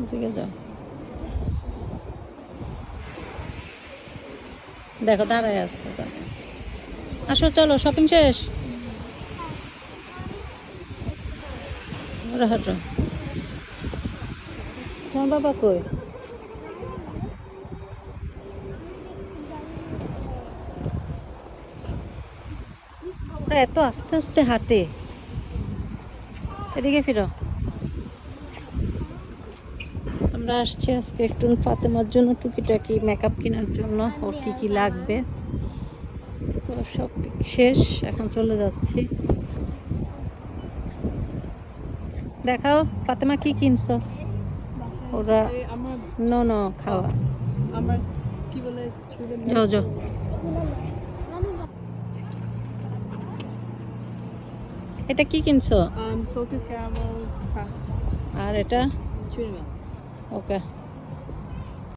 এদিকে যাও, দেখো দাঁড়ায় আছে। আসো চলো, শপিং শেষ। হাঁটো। তোমার বাবা কই? ওরা এত আস্তে আস্তে হাঁটে। এদিকে ফিরো। আমরা আসছি আজকে একটু ফাতেমার জন্য টুকিটাকি মেকআপ কেনার জন্য, ওর কি কি লাগবে। তো সব শেষ, এখন চলে যাচ্ছি। দেখাও ফাতেমা কি কিনছো। ওরা নো নো খাওয়া। আমার কি বলে যাও যাও। এটা কি কিনছো? salted caramel আর এটা tuna melt. ওকে।